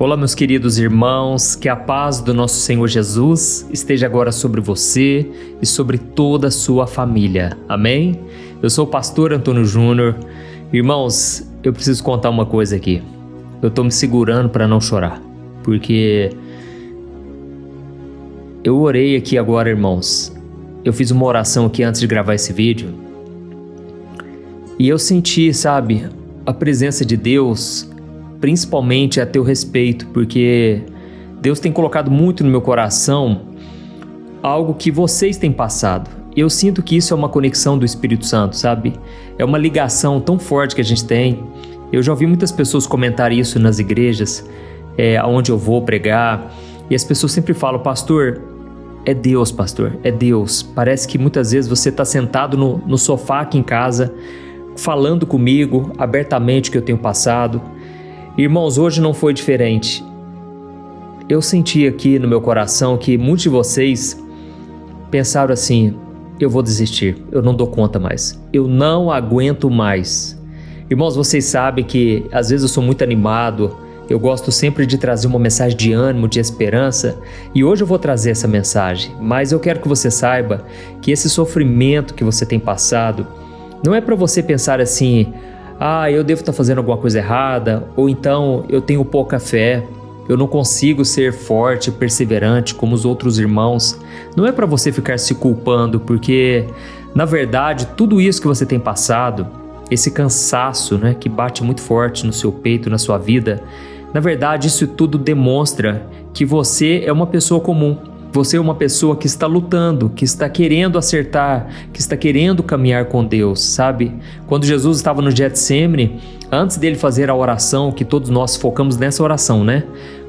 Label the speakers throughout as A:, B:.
A: Olá, meus queridos irmãos, que a paz do nosso Senhor Jesus esteja agora sobre você e sobre toda a sua família. Amém? Eu sou o pastor Antônio Júnior. Irmãos, eu preciso contar uma coisa aqui. Eu estou me segurando para não chorar, porque eu orei aqui agora, irmãos. Eu fiz uma oração aqui antes de gravar esse vídeo e eu senti, sabe, a presença de Deus, principalmente a teu respeito, porque Deus tem colocado muito no meu coração algo que vocês têm passado. Eu sinto que isso é uma conexão do Espírito Santo, sabe? É uma ligação tão forte que a gente tem. Eu já ouvi muitas pessoas comentar isso nas igrejas, onde eu vou pregar, e as pessoas sempre falam: pastor, é Deus, pastor, é Deus. Parece que muitas vezes você está sentado no sofá aqui em casa, falando comigo abertamente o que eu tenho passado. Irmãos, hoje não foi diferente. Eu senti aqui no meu coração que muitos de vocês pensaram assim: eu vou desistir, eu não dou conta mais, eu não aguento mais. Irmãos, vocês sabem que às vezes eu sou muito animado, eu gosto sempre de trazer uma mensagem de ânimo, de esperança, e hoje eu vou trazer essa mensagem, mas eu quero que você saiba que esse sofrimento que você tem passado não é para você pensar assim: eu devo estar fazendo alguma coisa errada, ou então eu tenho pouca fé, eu não consigo ser forte, perseverante como os outros irmãos. Não é para você ficar se culpando, porque na verdade tudo isso que você tem passado, esse cansaço, né, que bate muito forte no seu peito, na sua vida, na verdade isso tudo demonstra que você é uma pessoa comum. Você é uma pessoa que está lutando, que está querendo acertar, que está querendo caminhar com Deus, sabe? Quando Jesus estava no Getsemane, antes dele fazer a oração, que todos nós focamos nessa oração, né?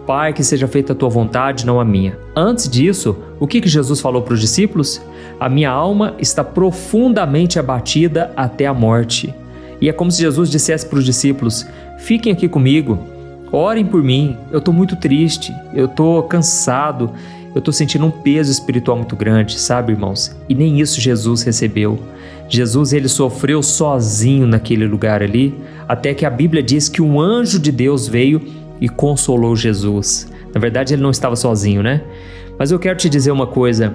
A: Pai, que seja feita a tua vontade, não a minha. Antes disso, o que Jesus falou para os discípulos? A minha alma está profundamente abatida até a morte. E é como se Jesus dissesse para os discípulos: fiquem aqui comigo, orem por mim, eu estou muito triste, eu estou cansado, eu estou sentindo um peso espiritual muito grande, sabe, irmãos? E nem isso Jesus recebeu. Jesus, ele sofreu sozinho naquele lugar ali, até que a Bíblia diz que um anjo de Deus veio e consolou Jesus. Na verdade, ele não estava sozinho, né? Mas eu quero te dizer uma coisa: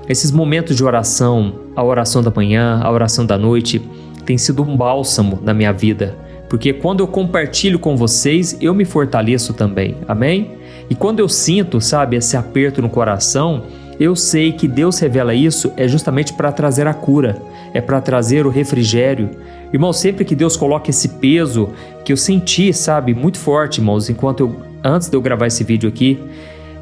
A: esses momentos de oração, a oração da manhã, a oração da noite, tem sido um bálsamo na minha vida, porque quando eu compartilho com vocês, eu me fortaleço também, amém? E quando eu sinto, sabe, esse aperto no coração, eu sei que Deus revela isso justamente para trazer a cura, para trazer o refrigério. Irmão, sempre que Deus coloca esse peso que eu senti, sabe, muito forte, irmãos, antes de eu gravar esse vídeo aqui,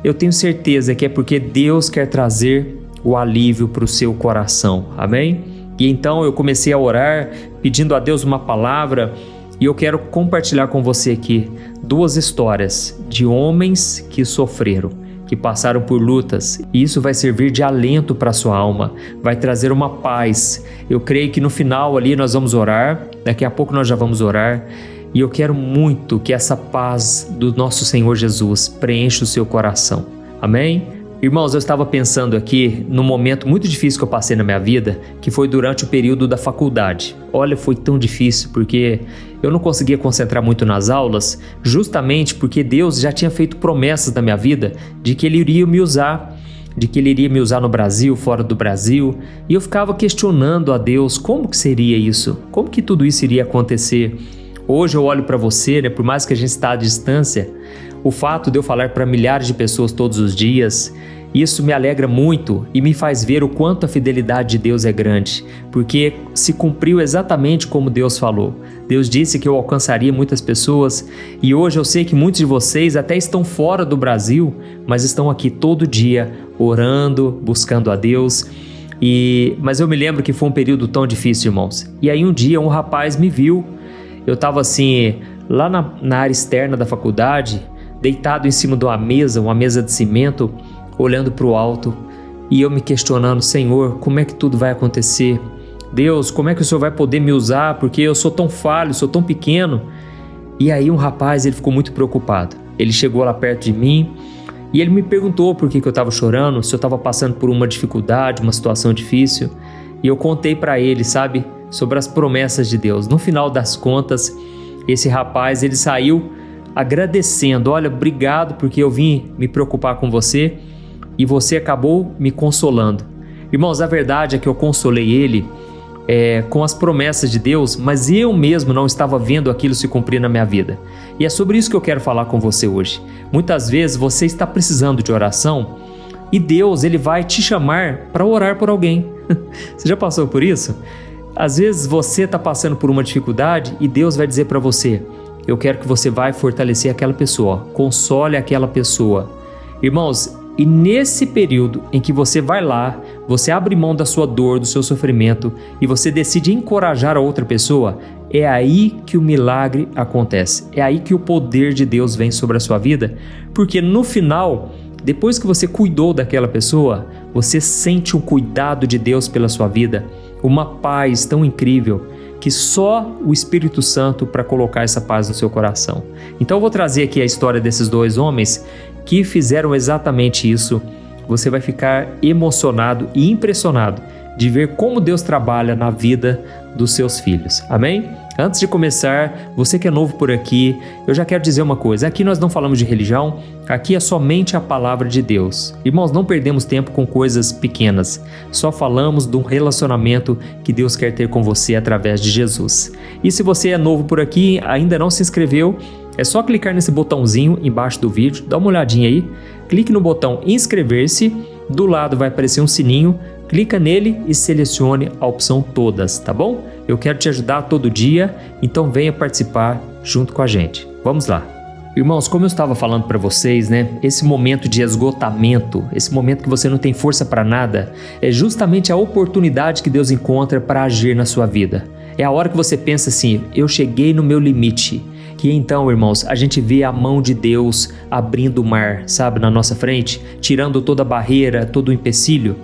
A: eu tenho certeza que é porque Deus quer trazer o alívio para o seu coração, amém? E então eu comecei a orar, pedindo a Deus uma palavra. E eu quero compartilhar com você aqui 2 histórias de homens que sofreram, que passaram por lutas, e isso vai servir de alento para a sua alma, vai trazer uma paz. Eu creio que no final ali nós vamos orar, daqui a pouco nós já vamos orar, e eu quero muito que essa paz do nosso Senhor Jesus preencha o seu coração, amém? Irmãos, eu estava pensando aqui num momento muito difícil que eu passei na minha vida, que foi durante o período da faculdade. Olha, foi tão difícil porque eu não conseguia concentrar muito nas aulas, justamente porque Deus já tinha feito promessas na minha vida de que Ele iria me usar, no Brasil, fora do Brasil, e eu ficava questionando a Deus como que seria isso, como que tudo isso iria acontecer. Hoje eu olho para você, né, por mais que a gente está à distância, o fato de eu falar para milhares de pessoas todos os dias, isso me alegra muito e me faz ver o quanto a fidelidade de Deus é grande, porque se cumpriu exatamente como Deus falou. Deus disse que eu alcançaria muitas pessoas, e hoje eu sei que muitos de vocês até estão fora do Brasil, mas estão aqui todo dia orando, buscando a Deus. Mas eu me lembro que foi um período tão difícil, irmãos. E aí um dia um rapaz me viu, eu estava assim, lá na área externa da faculdade, deitado em cima de uma mesa de cimento, olhando para o alto, e eu me questionando: Senhor, como é que tudo vai acontecer? Deus, como é que o Senhor vai poder me usar? Porque eu sou tão falho, sou tão pequeno. E aí um rapaz, ele ficou muito preocupado. Ele chegou lá perto de mim e ele me perguntou por que eu estava chorando, se eu estava passando por uma dificuldade, uma situação difícil. E eu contei para ele, sabe, sobre as promessas de Deus. No final das contas, esse rapaz, ele saiu agradecendo, olha, obrigado porque eu vim me preocupar com você e você acabou me consolando. Irmãos, a verdade é que eu consolei ele com as promessas de Deus, mas eu mesmo não estava vendo aquilo se cumprir na minha vida. E é sobre isso que eu quero falar com você hoje. Muitas vezes você está precisando de oração e Deus, ele vai te chamar para orar por alguém. Você já passou por isso? Às vezes você está passando por uma dificuldade e Deus vai dizer para você: eu quero que você vai fortalecer aquela pessoa, console aquela pessoa. Irmãos, e nesse período em que você vai lá, você abre mão da sua dor, do seu sofrimento e você decide encorajar a outra pessoa, é aí que o milagre acontece. É aí que o poder de Deus vem sobre a sua vida, porque no final, depois que você cuidou daquela pessoa, você sente um cuidado de Deus pela sua vida, uma paz tão incrível que só o Espírito Santo para colocar essa paz no seu coração. Então eu vou trazer aqui a história desses dois homens que fizeram exatamente isso. Você vai ficar emocionado e impressionado de ver como Deus trabalha na vida dos seus filhos. Amém? Antes de começar, você que é novo por aqui, eu já quero dizer uma coisa. Aqui nós não falamos de religião, aqui é somente a palavra de Deus. Irmãos, não perdemos tempo com coisas pequenas. Só falamos de um relacionamento que Deus quer ter com você através de Jesus. E se você é novo por aqui, ainda não se inscreveu, é só clicar nesse botãozinho embaixo do vídeo, dá uma olhadinha aí, clique no botão inscrever-se, do lado vai aparecer um sininho, clica nele e selecione a opção todas, tá bom? Eu quero te ajudar todo dia, então venha participar junto com a gente. Vamos lá. Irmãos, como eu estava falando para vocês, esse momento de esgotamento, esse momento que você não tem força para nada, é justamente a oportunidade que Deus encontra para agir na sua vida. É a hora que você pensa assim, eu cheguei no meu limite. Que então, irmãos, a gente vê a mão de Deus abrindo o mar, sabe, na nossa frente, tirando toda a barreira, todo o empecilho.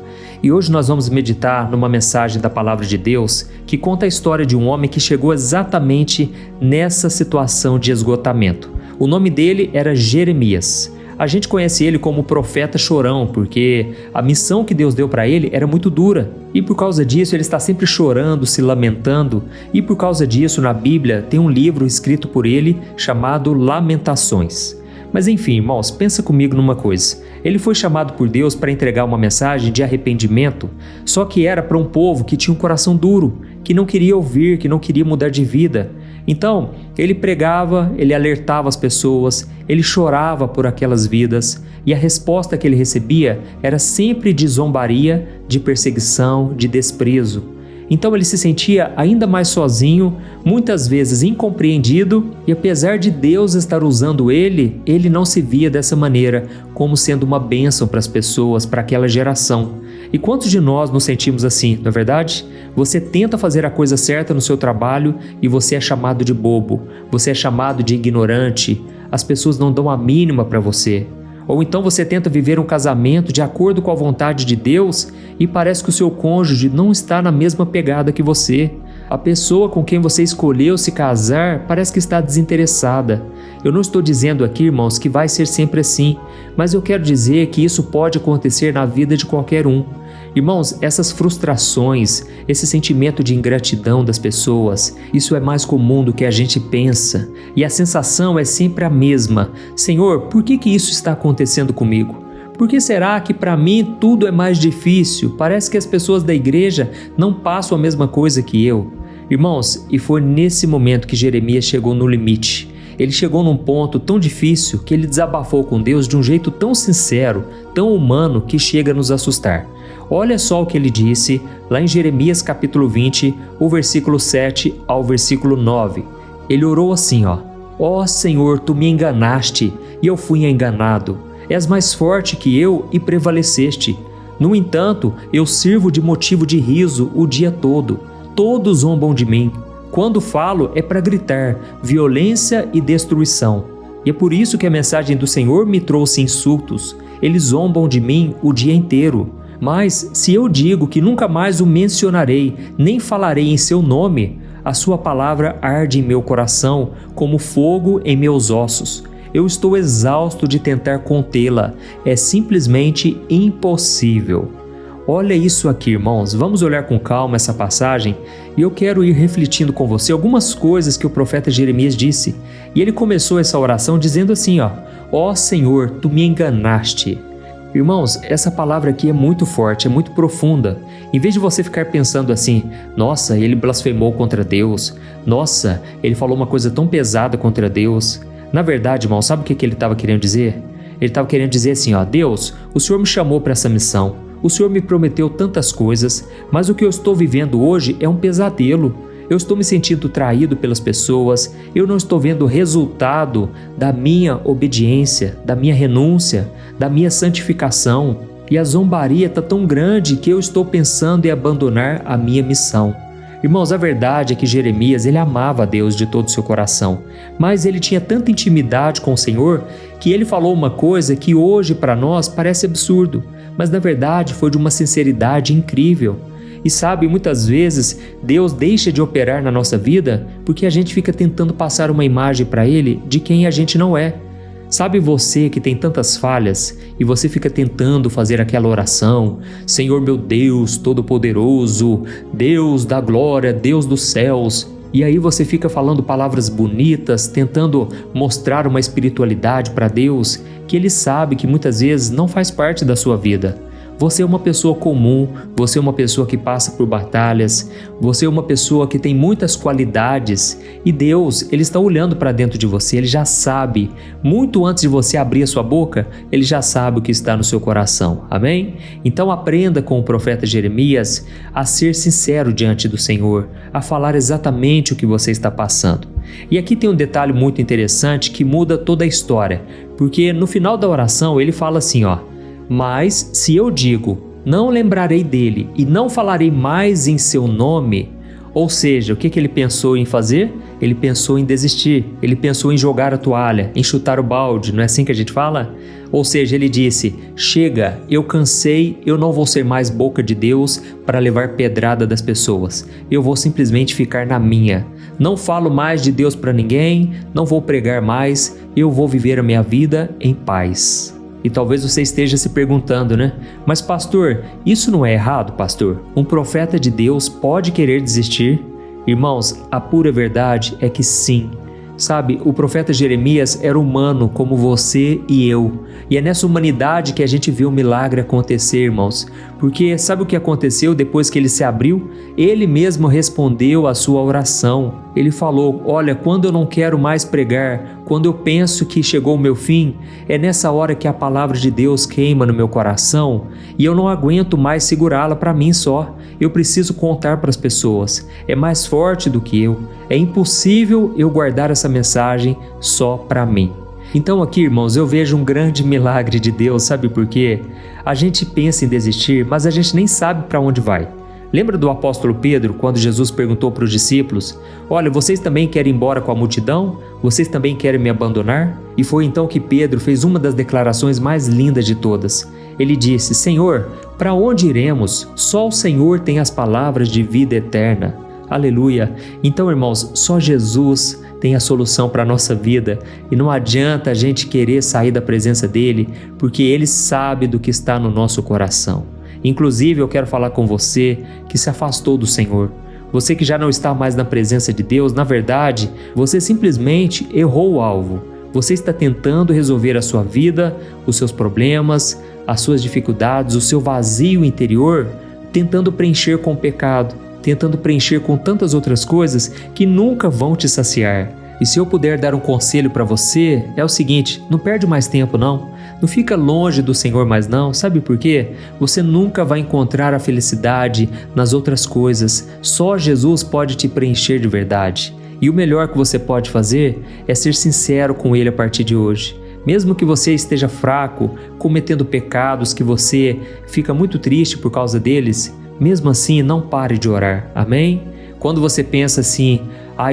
A: E hoje nós vamos meditar numa mensagem da Palavra de Deus que conta a história de um homem que chegou exatamente nessa situação de esgotamento. O nome dele era Jeremias. A gente conhece ele como profeta chorão, porque a missão que Deus deu para ele era muito dura. E por causa disso ele está sempre chorando, se lamentando. E por causa disso na Bíblia tem um livro escrito por ele chamado Lamentações. Mas enfim, irmãos, pensa comigo numa coisa. Ele foi chamado por Deus para entregar uma mensagem de arrependimento, só que era para um povo que tinha um coração duro, que não queria ouvir, que não queria mudar de vida. Então, ele pregava, ele alertava as pessoas, ele chorava por aquelas vidas e a resposta que ele recebia era sempre de zombaria, de perseguição, de desprezo. Então ele se sentia ainda mais sozinho, muitas vezes incompreendido, e apesar de Deus estar usando ele, ele não se via dessa maneira, como sendo uma bênção para as pessoas, para aquela geração. E quantos de nós nos sentimos assim, não é verdade? Você tenta fazer a coisa certa no seu trabalho e você é chamado de bobo, você é chamado de ignorante, as pessoas não dão a mínima para você. Ou então você tenta viver um casamento de acordo com a vontade de Deus e parece que o seu cônjuge não está na mesma pegada que você. A pessoa com quem você escolheu se casar parece que está desinteressada. Eu não estou dizendo aqui, irmãos, que vai ser sempre assim, mas eu quero dizer que isso pode acontecer na vida de qualquer um. Irmãos, essas frustrações, esse sentimento de ingratidão das pessoas, isso é mais comum do que a gente pensa. E a sensação é sempre a mesma. Senhor, por que isso está acontecendo comigo? Por que será que para mim tudo é mais difícil? Parece que as pessoas da igreja não passam a mesma coisa que eu. Irmãos, e foi nesse momento que Jeremias chegou no limite. Ele chegou num ponto tão difícil que ele desabafou com Deus de um jeito tão sincero, tão humano, que chega a nos assustar. Olha só o que ele disse lá em Jeremias capítulo 20, o versículo 7 ao versículo 9. Ele orou assim, ó Senhor, tu me enganaste e eu fui enganado. És mais forte que eu e prevaleceste. No entanto, eu sirvo de motivo de riso o dia todo. Todos zombam de mim. Quando falo é para gritar, violência e destruição. E é por isso que a mensagem do Senhor me trouxe insultos. Eles zombam de mim o dia inteiro. Mas se eu digo que nunca mais o mencionarei, nem falarei em seu nome, a sua palavra arde em meu coração como fogo em meus ossos. Eu estou exausto de tentar contê-la. É simplesmente impossível. Olha isso aqui, irmãos. Vamos olhar com calma essa passagem e eu quero ir refletindo com você algumas coisas que o profeta Jeremias disse. E ele começou essa oração dizendo assim, ó Senhor, tu me enganaste. Irmãos, essa palavra aqui é muito forte, é muito profunda. Em vez de você ficar pensando assim, nossa, ele blasfemou contra Deus, nossa, ele falou uma coisa tão pesada contra Deus. Na verdade, irmão, sabe o que ele estava querendo dizer? Ele estava querendo dizer assim, Deus, o Senhor me chamou para essa missão, o Senhor me prometeu tantas coisas, mas o que eu estou vivendo hoje é um pesadelo. Eu estou me sentindo traído pelas pessoas, eu não estou vendo o resultado da minha obediência, da minha renúncia, da minha santificação, e a zombaria está tão grande que eu estou pensando em abandonar a minha missão. Irmãos, a verdade é que Jeremias, ele amava a Deus de todo o seu coração, mas ele tinha tanta intimidade com o Senhor que ele falou uma coisa que hoje para nós parece absurdo, mas na verdade foi de uma sinceridade incrível. E sabe, muitas vezes Deus deixa de operar na nossa vida porque a gente fica tentando passar uma imagem para Ele de quem a gente não é. Sabe você que tem tantas falhas e você fica tentando fazer aquela oração, Senhor meu Deus Todo-Poderoso, Deus da glória, Deus dos céus, e aí você fica falando palavras bonitas, tentando mostrar uma espiritualidade para Deus que Ele sabe que muitas vezes não faz parte da sua vida. Você é uma pessoa comum, você é uma pessoa que passa por batalhas, você é uma pessoa que tem muitas qualidades e Deus, Ele está olhando para dentro de você, Ele já sabe, muito antes de você abrir a sua boca, Ele já sabe o que está no seu coração, amém? Então aprenda com o profeta Jeremias a ser sincero diante do Senhor, a falar exatamente o que você está passando. E aqui tem um detalhe muito interessante que muda toda a história, porque no final da oração ele fala assim, mas se eu digo, não lembrarei dele e não falarei mais em seu nome, ou seja, o que ele pensou em fazer? Ele pensou em desistir, ele pensou em jogar a toalha, em chutar o balde, não é assim que a gente fala? Ou seja, ele disse, chega, eu cansei, eu não vou ser mais boca de Deus para levar pedrada das pessoas, eu vou simplesmente ficar na minha. Não falo mais de Deus para ninguém, não vou pregar mais, eu vou viver a minha vida em paz. E talvez você esteja se perguntando, né? Mas pastor, isso não é errado, pastor? Um profeta de Deus pode querer desistir? Irmãos, a pura verdade é que sim. Sabe, o profeta Jeremias era humano como você e eu. E é nessa humanidade que a gente vê o milagre acontecer, irmãos. Porque sabe o que aconteceu depois que ele se abriu? Ele mesmo respondeu à sua oração. Ele falou, olha, quando eu não quero mais pregar, quando eu penso que chegou o meu fim, é nessa hora que a palavra de Deus queima no meu coração e eu não aguento mais segurá-la para mim só. Eu preciso contar para as pessoas. É mais forte do que eu. É impossível eu guardar essa mensagem só para mim. Então aqui, irmãos, eu vejo um grande milagre de Deus, sabe por quê? A gente pensa em desistir, mas a gente nem sabe para onde vai. Lembra do apóstolo Pedro, quando Jesus perguntou para os discípulos, olha, vocês também querem ir embora com a multidão? Vocês também querem me abandonar? E foi então que Pedro fez uma das declarações mais lindas de todas. Ele disse, Senhor, para onde iremos? Só o Senhor tem as palavras de vida eterna. Aleluia! Então, irmãos, só Jesus tem a solução para a nossa vida e não adianta a gente querer sair da presença dele, porque ele sabe do que está no nosso coração. Inclusive, eu quero falar com você que se afastou do Senhor. Você que já não está mais na presença de Deus, na verdade, você simplesmente errou o alvo. Você está tentando resolver a sua vida, os seus problemas, as suas dificuldades, o seu vazio interior, tentando preencher com o pecado, tentando preencher com tantas outras coisas que nunca vão te saciar. E se eu puder dar um conselho para você, é o seguinte, não perde mais tempo não. Não fica longe do Senhor mais não, sabe por quê? Você nunca vai encontrar a felicidade nas outras coisas, só Jesus pode te preencher de verdade. E o melhor que você pode fazer é ser sincero com Ele a partir de hoje. Mesmo que você esteja fraco, cometendo pecados que você fica muito triste por causa deles, mesmo assim não pare de orar, amém? Quando você pensa assim,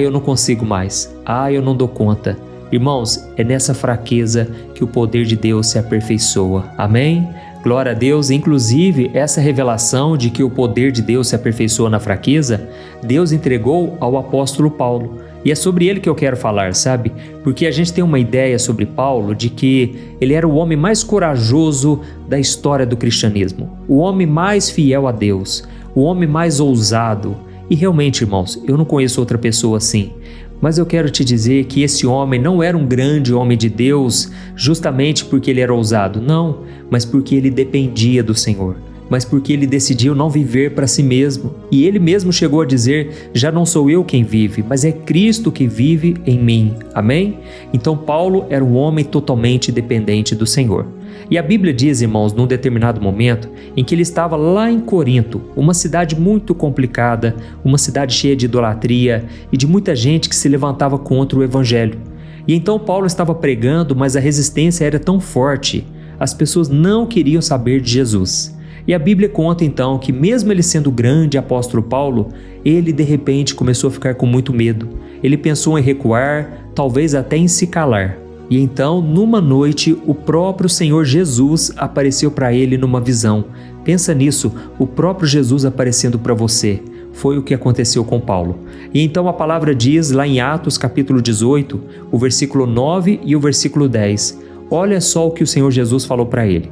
A: eu não consigo mais, eu não dou conta. Irmãos, é nessa fraqueza que o poder de Deus se aperfeiçoa, amém? Glória a Deus, inclusive essa revelação de que o poder de Deus se aperfeiçoa na fraqueza, Deus entregou ao apóstolo Paulo. E é sobre ele que eu quero falar, sabe? Porque a gente tem uma ideia sobre Paulo de que ele era o homem mais corajoso da história do cristianismo, o homem mais fiel a Deus, o homem mais ousado. E realmente, irmãos, eu não conheço outra pessoa assim. Mas eu quero te dizer que esse homem não era um grande homem de Deus justamente porque ele era ousado, não, mas porque ele dependia do Senhor. Mas porque ele decidiu não viver para si mesmo. E ele mesmo chegou a dizer: já não sou eu quem vive, mas é Cristo que vive em mim. Amém? Então Paulo era um homem totalmente dependente do Senhor. E a Bíblia diz, irmãos, num determinado momento, em que ele estava lá em Corinto, uma cidade muito complicada, uma cidade cheia de idolatria e de muita gente que se levantava contra o Evangelho. E então Paulo estava pregando, mas a resistência era tão forte, as pessoas não queriam saber de Jesus. E a Bíblia conta então que mesmo ele sendo o grande apóstolo Paulo, ele de repente começou a ficar com muito medo. Ele pensou em recuar, talvez até em se calar. E então, numa noite, o próprio Senhor Jesus apareceu para ele numa visão. Pensa nisso, o próprio Jesus aparecendo para você. Foi o que aconteceu com Paulo. E então a palavra diz lá em Atos capítulo 18, o versículo 9 e o versículo 10. Olha só o que o Senhor Jesus falou para ele.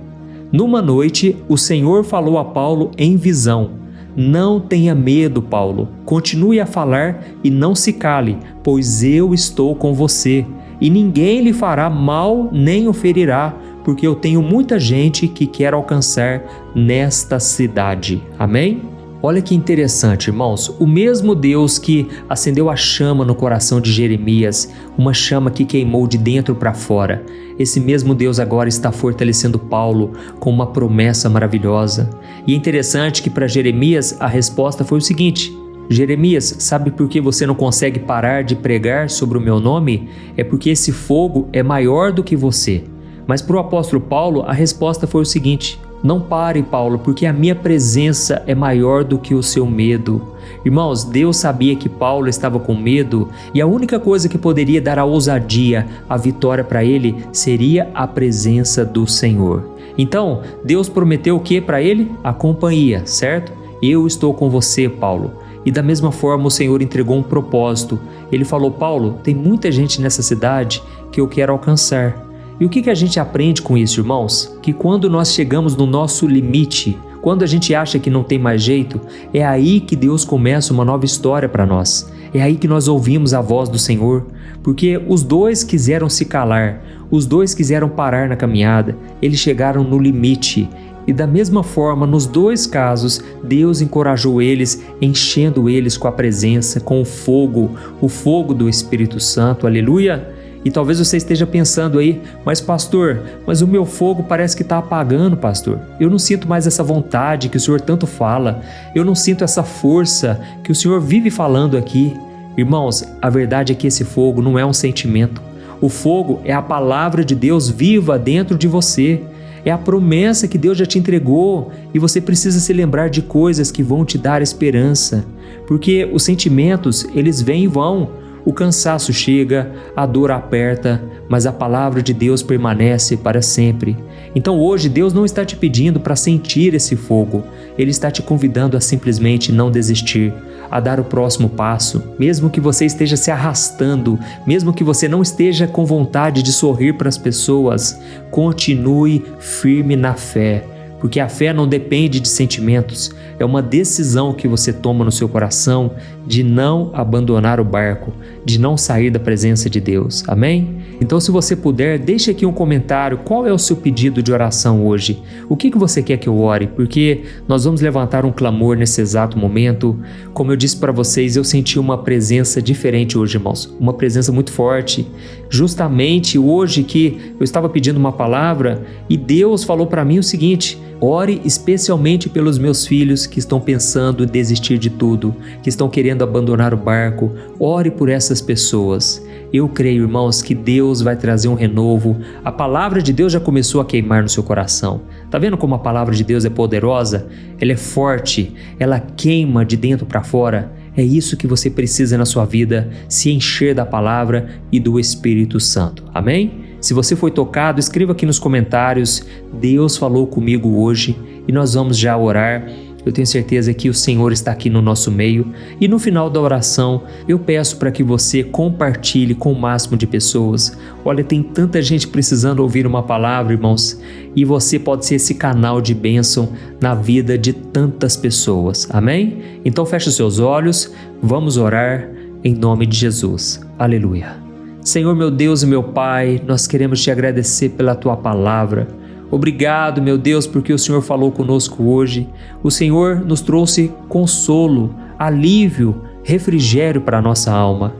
A: Numa noite, o Senhor falou a Paulo em visão: não tenha medo, Paulo, continue a falar e não se cale, pois eu estou com você, e ninguém lhe fará mal nem o ferirá, porque eu tenho muita gente que quer alcançar nesta cidade. Amém? Olha que interessante, irmãos, o mesmo Deus que acendeu a chama no coração de Jeremias, uma chama que queimou de dentro para fora, esse mesmo Deus agora está fortalecendo Paulo com uma promessa maravilhosa. E é interessante que para Jeremias a resposta foi o seguinte: Jeremias, sabe por que você não consegue parar de pregar sobre o meu nome? É porque esse fogo é maior do que você. Mas para o apóstolo Paulo a resposta foi o seguinte: não pare, Paulo, porque a minha presença é maior do que o seu medo. Irmãos, Deus sabia que Paulo estava com medo e a única coisa que poderia dar a ousadia, a vitória para ele, seria a presença do Senhor. Então, Deus prometeu o que para ele? A companhia, certo? Eu estou com você, Paulo. E da mesma forma o Senhor entregou um propósito. Ele falou: Paulo, tem muita gente nessa cidade que eu quero alcançar. E o que a gente aprende com isso, irmãos? Que quando nós chegamos no nosso limite, quando a gente acha que não tem mais jeito, é aí que Deus começa uma nova história para nós. É aí que nós ouvimos a voz do Senhor, porque os dois quiseram se calar, os dois quiseram parar na caminhada, eles chegaram no limite. E da mesma forma, nos dois casos, Deus encorajou eles, enchendo eles com a presença, com o fogo do Espírito Santo. Aleluia! E talvez você esteja pensando aí: mas pastor, mas o meu fogo parece que está apagando, pastor. Eu não sinto mais essa vontade que o Senhor tanto fala. Eu não sinto essa força que o Senhor vive falando aqui. Irmãos, a verdade é que esse fogo não é um sentimento. O fogo é a palavra de Deus viva dentro de você. É a promessa que Deus já te entregou e você precisa se lembrar de coisas que vão te dar esperança. Porque os sentimentos, eles vêm e vão. O cansaço chega, a dor aperta, mas a palavra de Deus permanece para sempre. Então hoje Deus não está te pedindo para sentir esse fogo, Ele está te convidando a simplesmente não desistir, a dar o próximo passo, mesmo que você esteja se arrastando, mesmo que você não esteja com vontade de sorrir para as pessoas, continue firme na fé. Porque a fé não depende de sentimentos, é uma decisão que você toma no seu coração de não abandonar o barco, de não sair da presença de Deus. Amém? Então, se você puder, deixe aqui um comentário. Qual é o seu pedido de oração hoje? O que você quer que eu ore? Porque nós vamos levantar um clamor nesse exato momento. Como eu disse para vocês, eu senti uma presença diferente hoje, irmãos. Uma presença muito forte. Justamente hoje que eu estava pedindo uma palavra e Deus falou para mim o seguinte: ore especialmente pelos meus filhos que estão pensando em desistir de tudo, que estão querendo abandonar o barco. Ore por essas pessoas. Eu creio, irmãos, que Deus vai trazer um renovo. A palavra de Deus já começou a queimar no seu coração. Tá vendo como a palavra de Deus é poderosa? Ela é forte, ela queima de dentro para fora. É isso que você precisa na sua vida, se encher da palavra e do Espírito Santo. Amém? Se você foi tocado, escreva aqui nos comentários: Deus falou comigo hoje, e nós vamos já orar. Eu tenho certeza que o Senhor está aqui no nosso meio. E no final da oração, eu peço para que você compartilhe com o máximo de pessoas. Olha, tem tanta gente precisando ouvir uma palavra, irmãos, e você pode ser esse canal de bênção na vida de tantas pessoas. Amém? Então feche os seus olhos, vamos orar em nome de Jesus. Aleluia. Senhor, meu Deus e meu Pai, nós queremos te agradecer pela tua palavra. Obrigado, meu Deus, porque o Senhor falou conosco hoje. O Senhor nos trouxe consolo, alívio, refrigério para a nossa alma.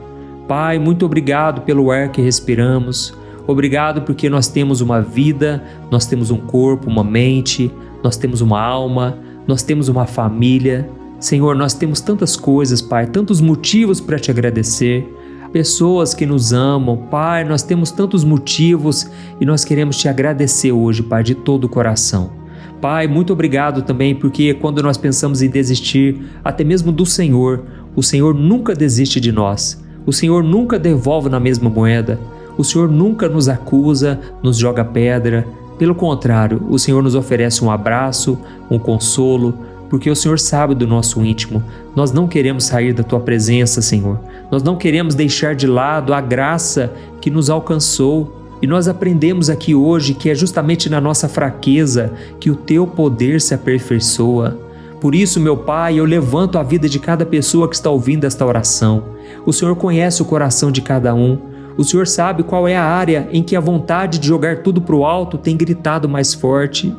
A: Pai, muito obrigado pelo ar que respiramos. Obrigado porque nós temos uma vida, nós temos um corpo, uma mente, nós temos uma alma, nós temos uma família. Senhor, nós temos tantas coisas, Pai, tantos motivos para te agradecer. Pessoas que nos amam, Pai, nós temos tantos motivos e nós queremos te agradecer hoje, Pai, de todo o coração. Pai, muito obrigado também porque quando nós pensamos em desistir, até mesmo do Senhor, o Senhor nunca desiste de nós. O Senhor nunca devolve na mesma moeda. O Senhor nunca nos acusa, nos joga pedra. Pelo contrário, o Senhor nos oferece um abraço, um consolo, porque o Senhor sabe do nosso íntimo. Nós não queremos sair da Tua presença, Senhor. Nós não queremos deixar de lado a graça que nos alcançou. E nós aprendemos aqui hoje que é justamente na nossa fraqueza que o Teu poder se aperfeiçoa. Por isso, meu Pai, eu levanto a vida de cada pessoa que está ouvindo esta oração. O Senhor conhece o coração de cada um. O Senhor sabe qual é a área em que a vontade de jogar tudo para o alto tem gritado mais forte.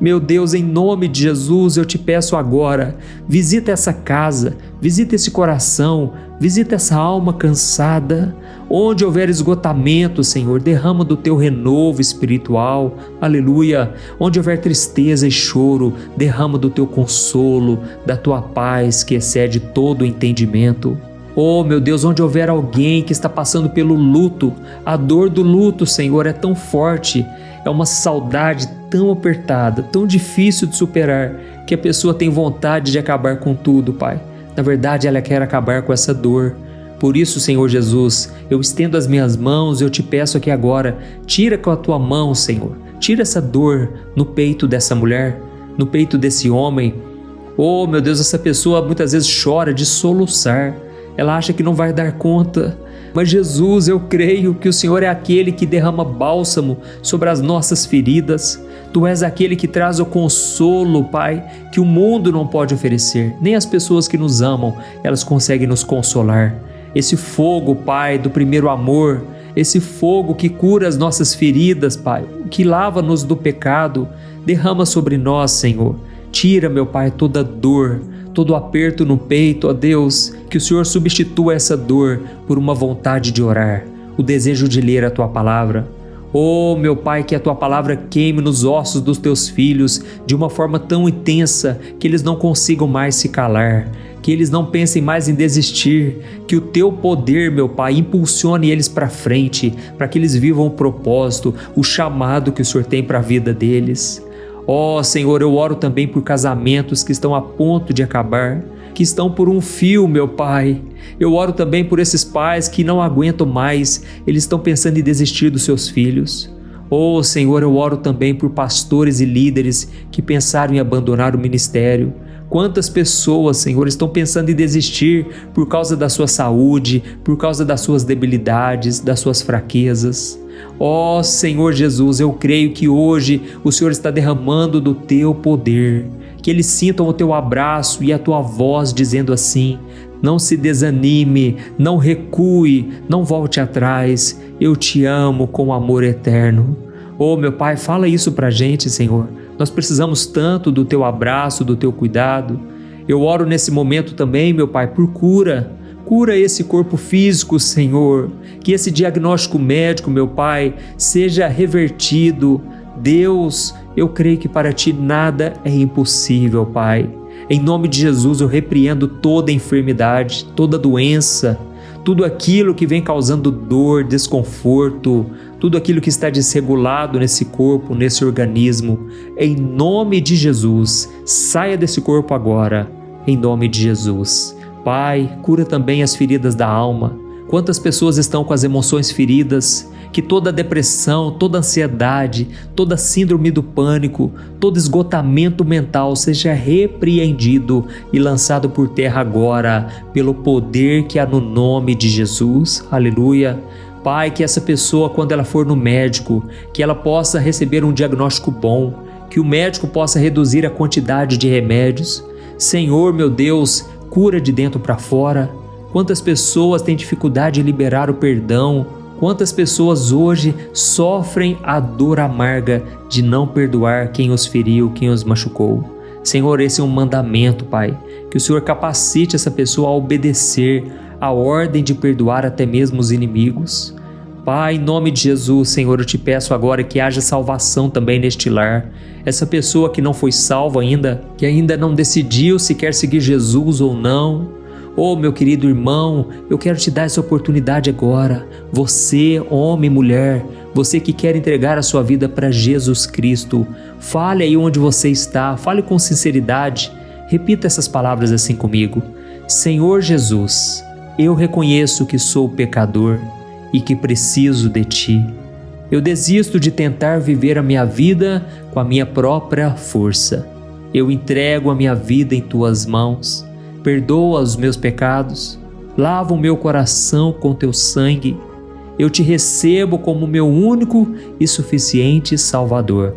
A: Meu Deus, em nome de Jesus, eu te peço agora, visita essa casa, visita esse coração, visita essa alma cansada. Onde houver esgotamento, Senhor, derrama do teu renovo espiritual, aleluia. Onde houver tristeza e choro, derrama do teu consolo, da tua paz que excede todo o entendimento. Oh, meu Deus, onde houver alguém que está passando pelo luto, a dor do luto, Senhor, é tão forte, é uma saudade tão apertada, tão difícil de superar, que a pessoa tem vontade de acabar com tudo, Pai. Na verdade, ela quer acabar com essa dor. Por isso, Senhor Jesus, eu estendo as minhas mãos e eu te peço aqui agora, tira com a tua mão, Senhor, tira essa dor no peito dessa mulher, no peito desse homem. Oh, meu Deus, essa pessoa muitas vezes chora de soluçar. Ela acha que não vai dar conta, mas Jesus, eu creio que o Senhor é aquele que derrama bálsamo sobre as nossas feridas. Tu és aquele que traz o consolo, Pai, que o mundo não pode oferecer. Nem as pessoas que nos amam, elas conseguem nos consolar. Esse fogo, Pai, do primeiro amor, esse fogo que cura as nossas feridas, Pai, que lava-nos do pecado, derrama sobre nós, Senhor. Tira, meu Pai, toda dor, todo aperto no peito, ó Deus, que o Senhor substitua essa dor por uma vontade de orar, o desejo de ler a Tua palavra. Oh, meu Pai, que a Tua palavra queime nos ossos dos Teus filhos de uma forma tão intensa que eles não consigam mais se calar, que eles não pensem mais em desistir, que o Teu poder, meu Pai, impulsione eles para frente, para que eles vivam o propósito, o chamado que o Senhor tem para a vida deles. Ó Senhor, eu oro também por casamentos que estão a ponto de acabar, que estão por um fio, meu Pai. Eu oro também por esses pais que não aguentam mais, eles estão pensando em desistir dos seus filhos. Ó Senhor, eu oro também por pastores e líderes que pensaram em abandonar o ministério. Quantas pessoas, Senhor, estão pensando em desistir por causa da sua saúde, por causa das suas debilidades, das suas fraquezas. Ó Senhor Jesus, eu creio que hoje o Senhor está derramando do Teu poder, que eles sintam o Teu abraço e a Tua voz dizendo assim: não se desanime, não recue, não volte atrás, eu te amo com amor eterno. Oh, meu Pai, fala isso pra gente, Senhor. Nós precisamos tanto do Teu abraço, do Teu cuidado. Eu oro nesse momento também, meu Pai, por cura. Cura esse corpo físico, Senhor. Que esse diagnóstico médico, meu Pai, seja revertido. Deus, eu creio que para Ti nada é impossível, Pai. Em nome de Jesus, eu repreendo toda enfermidade, toda doença, tudo aquilo que vem causando dor, desconforto, tudo aquilo que está desregulado nesse corpo, nesse organismo. Em nome de Jesus, saia desse corpo agora, em nome de Jesus. Pai, cura também as feridas da alma. Quantas pessoas estão com as emoções feridas que toda depressão, toda ansiedade, toda síndrome do pânico, todo esgotamento mental seja repreendido e lançado por terra agora, pelo poder que há no nome de Jesus. Aleluia. Pai, que essa pessoa, quando ela for no médico, que ela possa receber um diagnóstico bom, que o médico possa reduzir a quantidade de remédios. Senhor, meu Deus, cura de dentro para fora. Quantas pessoas têm dificuldade em liberar o perdão? Quantas pessoas hoje sofrem a dor amarga de não perdoar quem os feriu, quem os machucou? Senhor, esse é um mandamento, Pai, que o Senhor capacite essa pessoa a obedecer a ordem de perdoar até mesmo os inimigos. Pai, em nome de Jesus, Senhor, eu te peço agora que haja salvação também neste lar. Essa pessoa que não foi salva ainda, que ainda não decidiu se quer seguir Jesus ou não. Oh, meu querido irmão, eu quero te dar essa oportunidade agora. Você, homem, mulher, você que quer entregar a sua vida para Jesus Cristo, fale aí onde você está, fale com sinceridade. Repita essas palavras assim comigo. Senhor Jesus, eu reconheço que sou pecador e que preciso de Ti. Eu desisto de tentar viver a minha vida com a minha própria força. Eu entrego a minha vida em Tuas mãos. Perdoa os meus pecados, lava o meu coração com Teu sangue. Eu Te recebo como meu único e suficiente Salvador.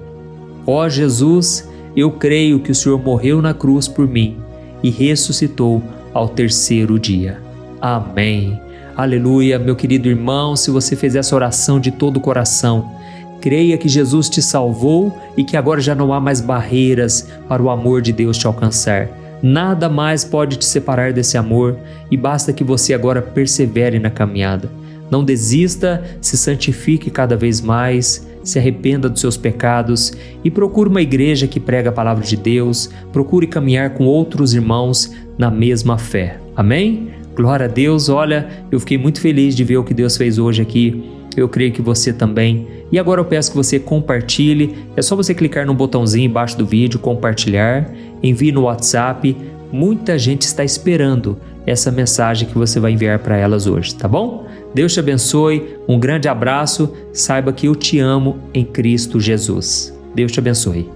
A: Ó Jesus, eu creio que o Senhor morreu na cruz por mim e ressuscitou ao terceiro dia. Amém. Aleluia, meu querido irmão, se você fez essa oração de todo o coração, creia que Jesus te salvou e que agora já não há mais barreiras para o amor de Deus te alcançar. Nada mais pode te separar desse amor e basta que você agora persevere na caminhada. Não desista, se santifique cada vez mais, se arrependa dos seus pecados e procure uma igreja que prega a palavra de Deus, procure caminhar com outros irmãos na mesma fé. Amém? Glória a Deus. Olha, eu fiquei muito feliz de ver o que Deus fez hoje aqui. Eu creio que você também. E agora eu peço que você compartilhe. É só você clicar no botãozinho embaixo do vídeo, compartilhar, envie no WhatsApp. Muita gente está esperando essa mensagem que você vai enviar para elas hoje, tá bom? Deus te abençoe, um grande abraço, saiba que eu te amo em Cristo Jesus. Deus te abençoe.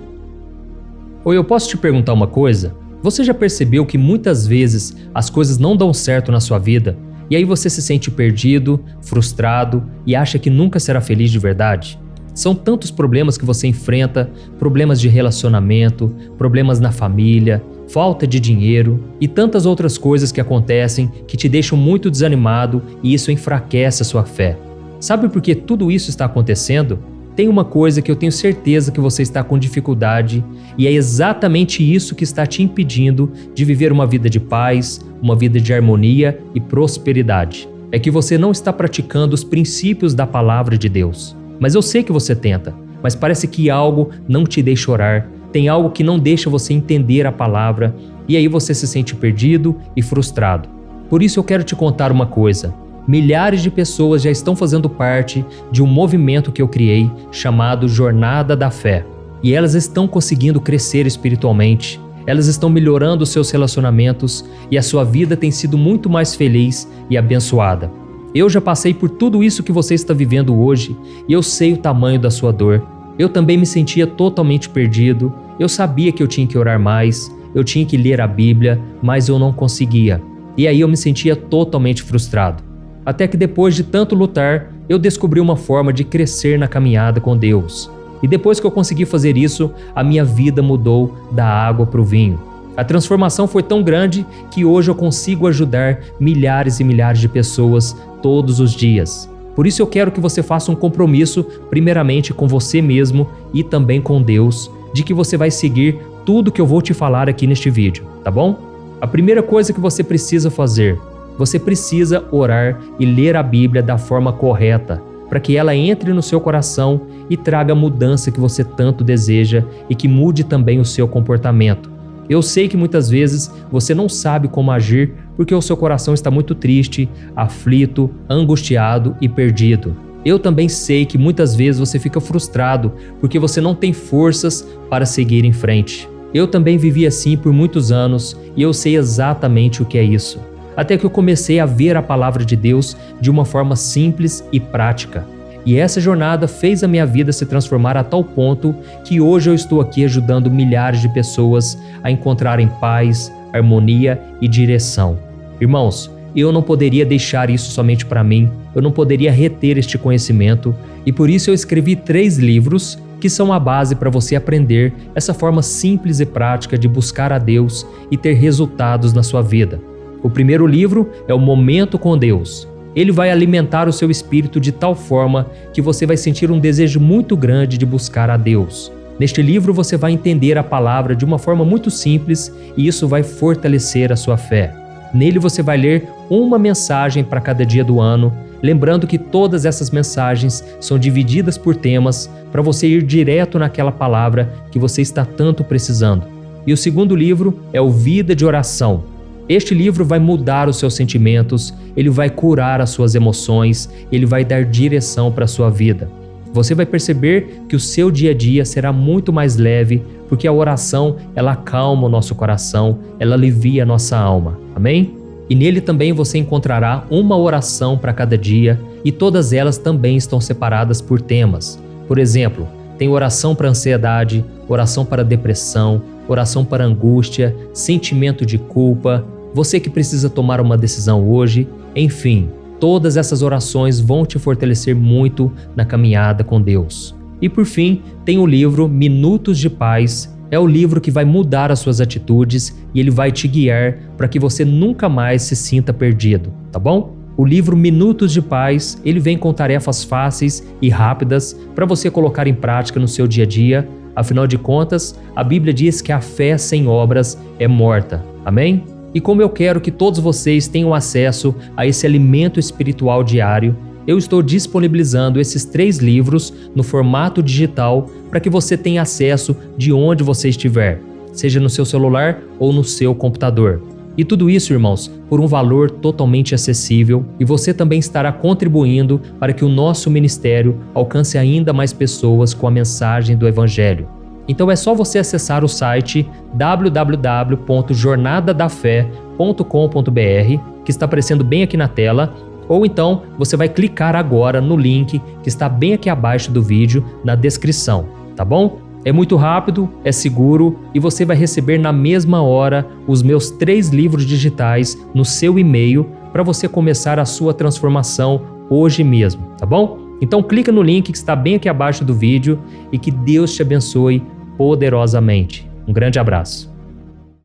B: Oi, eu posso te perguntar uma coisa? Você já percebeu que muitas vezes as coisas não dão certo na sua vida? E aí você se sente perdido, frustrado e acha que nunca será feliz de verdade? São tantos problemas que você enfrenta, problemas de relacionamento, problemas na família, falta de dinheiro e tantas outras coisas que acontecem que te deixam muito desanimado e isso enfraquece a sua fé. Sabe por que tudo isso está acontecendo? Tem uma coisa que eu tenho certeza que você está com dificuldade e é exatamente isso que está te impedindo de viver uma vida de paz, uma vida de harmonia e prosperidade. É que você não está praticando os princípios da palavra de Deus. Mas eu sei que você tenta, mas parece que algo não te deixa orar, tem algo que não deixa você entender a palavra e aí você se sente perdido e frustrado. Por isso eu quero te contar uma coisa. Milhares de pessoas já estão fazendo parte de um movimento que eu criei chamado Jornada da Fé. E elas estão conseguindo crescer espiritualmente, elas estão melhorando seus relacionamentos e a sua vida tem sido muito mais feliz e abençoada. Eu já passei por tudo isso que você está vivendo hoje e eu sei o tamanho da sua dor. Eu também me sentia totalmente perdido, eu sabia que eu tinha que orar mais, eu tinha que ler a Bíblia, mas eu não conseguia. E aí eu me sentia totalmente frustrado. Até que depois de tanto lutar, eu descobri uma forma de crescer na caminhada com Deus. E depois que eu consegui fazer isso, a minha vida mudou da água para o vinho. A transformação foi tão grande que hoje eu consigo ajudar milhares e milhares de pessoas todos os dias. Por isso eu quero que você faça um compromisso, primeiramente com você mesmo e também com Deus, de que você vai seguir tudo que eu vou te falar aqui neste vídeo, tá bom? A primeira coisa que você precisa fazer, você precisa orar e ler a Bíblia da forma correta, para que ela entre no seu coração e traga a mudança que você tanto deseja e que mude também o seu comportamento. Eu sei que muitas vezes você não sabe como agir porque o seu coração está muito triste, aflito, angustiado e perdido. Eu também sei que muitas vezes você fica frustrado porque você não tem forças para seguir em frente. Eu também vivi assim por muitos anos e eu sei exatamente o que é isso. Até que eu comecei a ver a palavra de Deus de uma forma simples e prática. E essa jornada fez a minha vida se transformar a tal ponto que hoje eu estou aqui ajudando milhares de pessoas a encontrarem paz, harmonia e direção. Irmãos, eu não poderia deixar isso somente para mim, eu não poderia reter este conhecimento e por isso eu escrevi 3 livros que são a base para você aprender essa forma simples e prática de buscar a Deus e ter resultados na sua vida. O primeiro livro é o Momento com Deus. Ele vai alimentar o seu espírito de tal forma que você vai sentir um desejo muito grande de buscar a Deus. Neste livro você vai entender a palavra de uma forma muito simples e isso vai fortalecer a sua fé. Nele você vai ler uma mensagem para cada dia do ano, lembrando que todas essas mensagens são divididas por temas para você ir direto naquela palavra que você está tanto precisando. E o segundo livro é o Vida de Oração. Este livro vai mudar os seus sentimentos, ele vai curar as suas emoções, ele vai dar direção para a sua vida. Você vai perceber que o seu dia a dia será muito mais leve, porque a oração, ela acalma o nosso coração, ela alivia a nossa alma. Amém? E nele também você encontrará uma oração para cada dia e todas elas também estão separadas por temas. Por exemplo, tem oração para ansiedade, oração para depressão, oração para angústia, sentimento de culpa, você que precisa tomar uma decisão hoje, enfim, todas essas orações vão te fortalecer muito na caminhada com Deus. E por fim, tem o livro Minutos de Paz. É o livro que vai mudar as suas atitudes e ele vai te guiar para que você nunca mais se sinta perdido, tá bom? O livro Minutos de Paz, ele vem com tarefas fáceis e rápidas para você colocar em prática no seu dia a dia. Afinal de contas, a Bíblia diz que a fé sem obras é morta. Amém? E como eu quero que todos vocês tenham acesso a esse alimento espiritual diário, eu estou disponibilizando esses 3 livros no formato digital para que você tenha acesso de onde você estiver, seja no seu celular ou no seu computador. E tudo isso, irmãos, por um valor totalmente acessível e você também estará contribuindo para que o nosso ministério alcance ainda mais pessoas com a mensagem do Evangelho. Então é só você acessar o site www.jornadadafé.com.br, que está aparecendo bem aqui na tela, ou então você vai clicar agora no link que está bem aqui abaixo do vídeo, na descrição, tá bom? É muito rápido, é seguro e você vai receber na mesma hora os meus 3 livros digitais no seu e-mail para você começar a sua transformação hoje mesmo, tá bom? Então clica no link que está bem aqui abaixo do vídeo e que Deus te abençoe poderosamente. Um grande abraço.